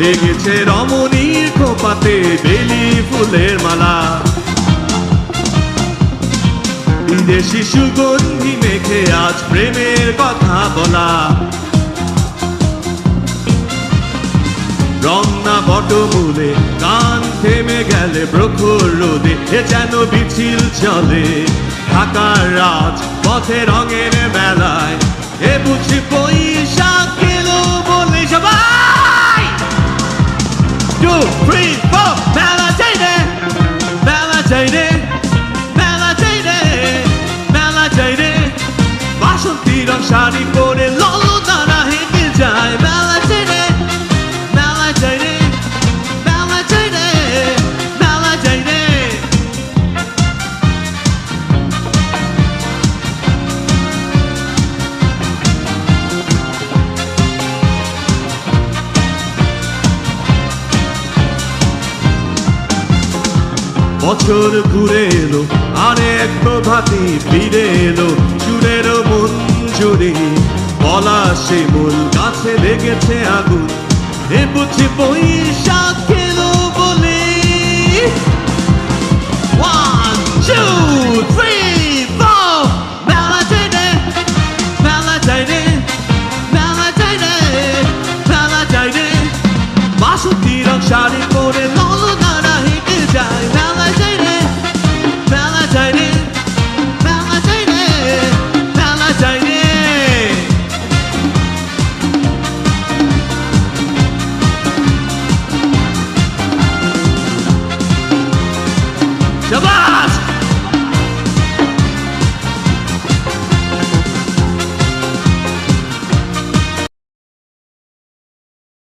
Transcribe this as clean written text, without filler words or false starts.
লেগেছে রমণীর খোপাতে বেলি ফুলের মালা, বিদেশি সুগন্ধি মেখে আজ প্রেমের কথা বলা। রমনা বটমূলে কান থেমে গেলে প্রখর রোদে, এ যেন মিছিল চলে ঢাকার রাজ পথে রঙের মেলায়। এ বুঝি বৈশাখ এলো বলে সবাই 2, 3, 4 মেলা চাই রে, মেলা চাই রে, মেলা চাই রে, মেলা চাই রে। বাসন্তী রং শাড়ি পরে ললনারা হেঁটে যায়। মেলা চাই রে, মেলা চাই রে, মেলা চাই রে, মেলা চাই রে। বছর ঘুরে এলো আরেক প্রভাতী ফিরে এলো চুরের মঞ্জুরি, পলাশে মূল গাছে লেগেছে আগুন। এ বুঝি বৈশাখে